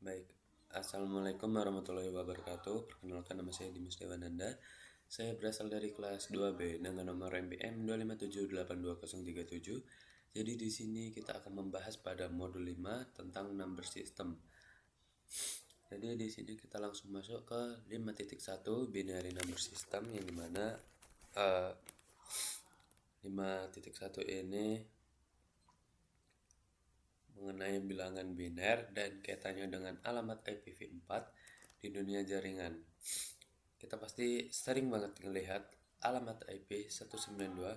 Baik, Assalamualaikum warahmatullahi wabarakatuh. Perkenalkan, nama saya Dimas Dewananda. Saya berasal dari kelas 2B dengan nomor MPM 257828037. Jadi di sini kita akan membahas pada modul 5 tentang number system. Jadi di sini kita langsung masuk ke 5.1 binary number system, yang dimana 5.1 ini mengenai bilangan biner dan kaitannya dengan alamat IPv4 di dunia jaringan. Kita pasti sering banget melihat alamat IP 192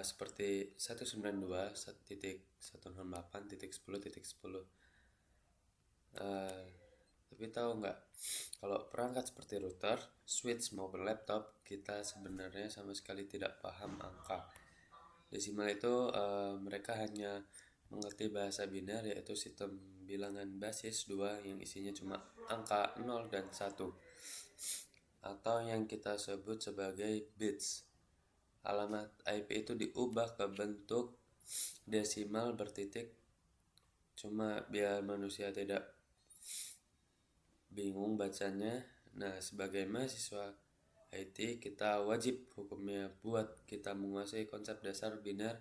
seperti 192.168.10.10. Tapi tahu nggak, kalau perangkat seperti router, switch maupun laptop, kita sebenarnya sama sekali tidak paham angka desimal itu. Mereka hanya mengerti bahasa biner, yaitu sistem bilangan basis 2 yang isinya cuma angka 0 dan 1, atau yang kita sebut sebagai bits. Alamat IP itu diubah ke bentuk desimal bertitik, cuma biar manusia tidak bingung bacanya. Nah, sebagai mahasiswa IT, kita wajib hukumnya buat kita menguasai konsep dasar biner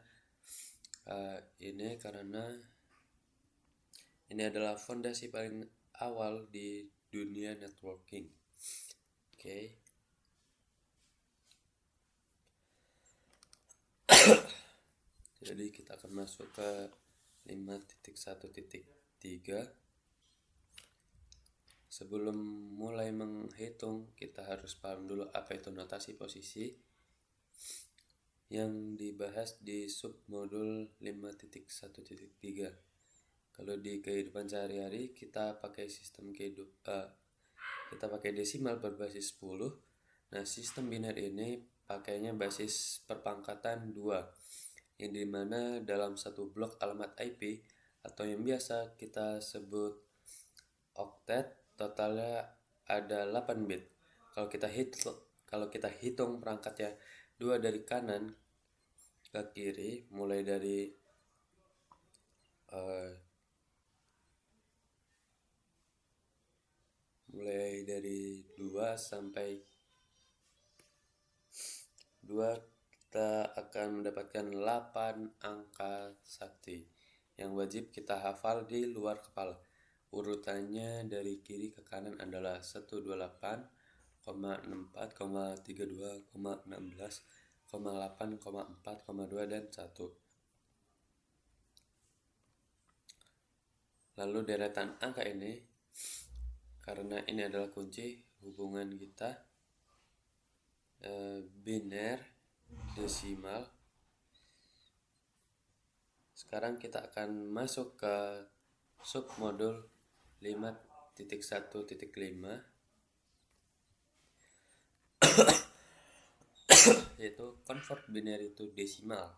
ini, karena ini adalah fondasi paling awal di dunia networking. Oke. Jadi kita akan masuk ke 5.1.3. Sebelum mulai menghitung, kita harus paham dulu apa itu notasi posisi yang dibahas di submodul 5.1.3. Kalau di kehidupan sehari-hari kita pakai kita pakai desimal berbasis 10. Nah, sistem biner ini pakainya basis perpangkatan 2, yang dimana dalam satu blok alamat IP atau yang biasa kita sebut oktet, totalnya ada 8 bit. Kalau kita hitung perangkatnya 2 dari kanan ke kiri, mulai dari 2 sampai 2, kita akan mendapatkan 8 angka sakti yang wajib kita hafal di luar kepala. Urutannya dari kiri ke kanan adalah 128,64,32,16,8,4,2 dan 1. Lalu deretan angka ini, karena ini adalah kunci hubungan kita biner desimal. Sekarang kita akan masuk ke submodul 5.1.5, yaitu convert binary to decimal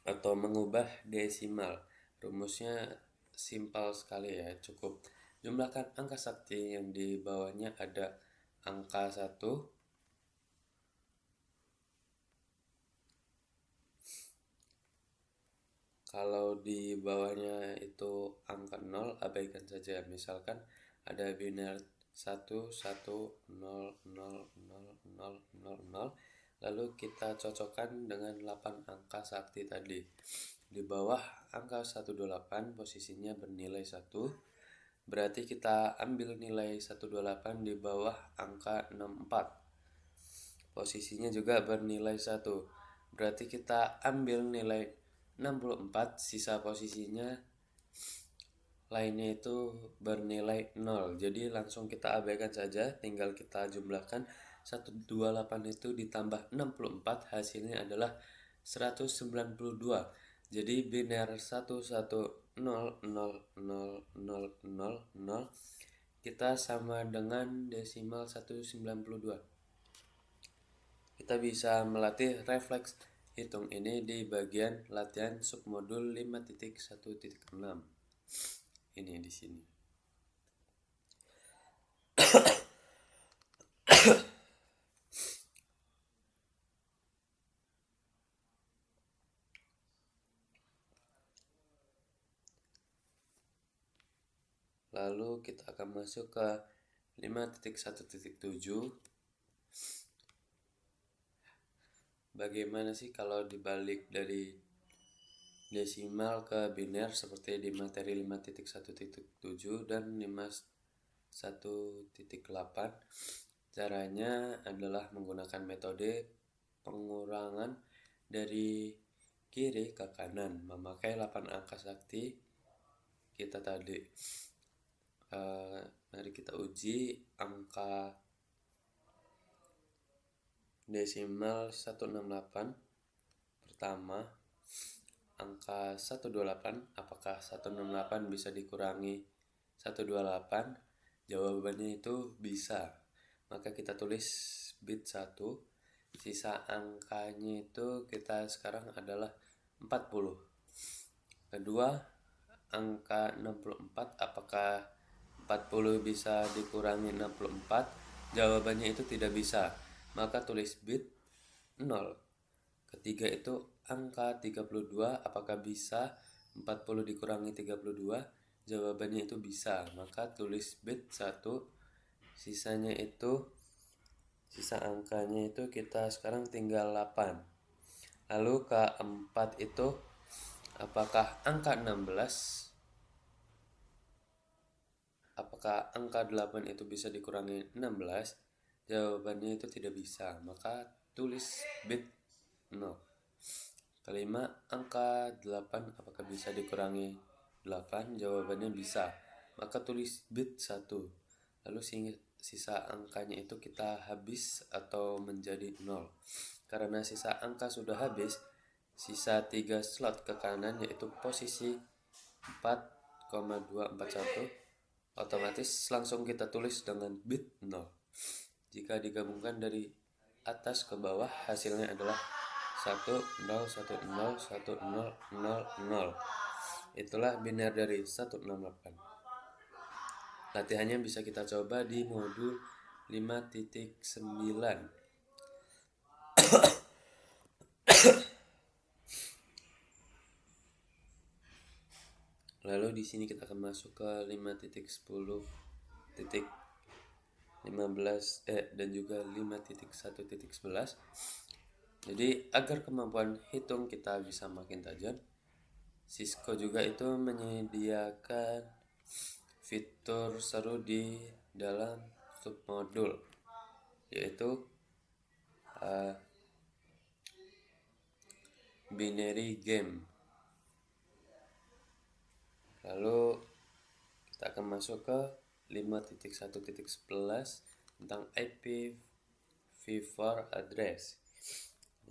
atau mengubah desimal. Rumusnya simpel sekali ya, cukup jumlahkan angka sakti yang di bawahnya ada angka 1 kalau di bawahnya itu angka 0, abaikan saja. Misalkan ada biner 1 1 0 0 0 0 0 0, lalu kita cocokkan dengan 8 angka sakti tadi. Di bawah angka 128 posisinya bernilai 1, berarti kita ambil nilai 128 di bawah angka 64, posisinya juga bernilai 1, berarti kita ambil nilai 64, sisa posisinya lainnya itu bernilai 0. Jadi langsung kita abaikan saja, tinggal kita jumlahkan 128 itu ditambah 64, hasilnya adalah 192. Jadi biner 1100000 kita sama dengan desimal 192. Kita bisa melatih refleks hitung ini di bagian latihan submodul 5.1.6. Ini di sini. Lalu kita akan masuk ke 5.1.7. Bagaimana sih kalau dibalik dari desimal ke biner seperti di materi 5.1.7 dan 5.1.8? Caranya adalah menggunakan metode pengurangan dari kiri ke kanan, memakai 8 angka sakti kita tadi. Mari kita uji angka desimal 168. Pertama, angka 128. Apakah 168 bisa dikurangi 128? Jawabannya itu bisa. Maka kita tulis bit 1. Sisa angkanya itu kita sekarang adalah 40. Kedua, angka 64. Apakah 40 bisa dikurangi 64? Jawabannya itu tidak bisa. Maka tulis bit 0. Ketiga itu angka 32. Apakah bisa 40 dikurangi 32? Jawabannya itu bisa. Maka tulis bit 1. Sisanya itu, sisa angkanya itu kita sekarang tinggal 8. Lalu keempat itu, apakah angka 16? Apakah angka 8 itu bisa dikurangi 16? Jawabannya itu tidak bisa. Maka tulis bit 0. Kelima, angka 8 apakah bisa dikurangi 8? Jawabannya bisa. Maka tulis bit 1. Lalu sisa angkanya itu kita habis atau menjadi 0. Karena sisa angka sudah habis, sisa 3 slot ke kanan yaitu posisi 4,241, otomatis langsung kita tulis dengan bit 0. Jika digabungkan dari atas ke bawah, hasilnya adalah 1 0 1 0 1 0 0 0. Itulah biner dari 168. Latihannya bisa kita coba di modul 5.9. Lalu di sini kita akan masuk ke 5.10.15 dan juga 5.1.11. Jadi agar kemampuan hitung kita bisa makin tajam, Cisco juga itu menyediakan fitur seru di dalam submodul, yaitu binary game. Lalu kita akan masuk ke 5.1.11 tentang IPv4 address,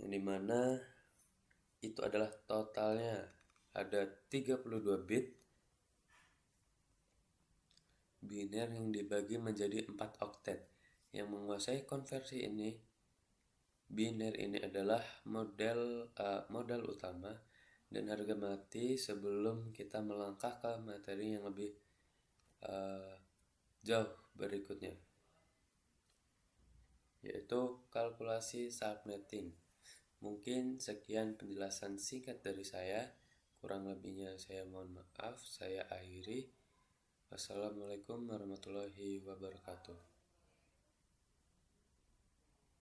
yang dimana itu adalah totalnya ada 32 bit biner yang dibagi menjadi 4 oktet. Yang menguasai konversi ini, biner ini adalah modal utama dan harga mati sebelum kita melangkah ke materi yang lebih jauh berikutnya, yaitu kalkulasi subnetting. Mungkin sekian penjelasan singkat dari saya. Kurang lebihnya saya mohon maaf. Saya akhiri. Wassalamualaikum warahmatullahi wabarakatuh.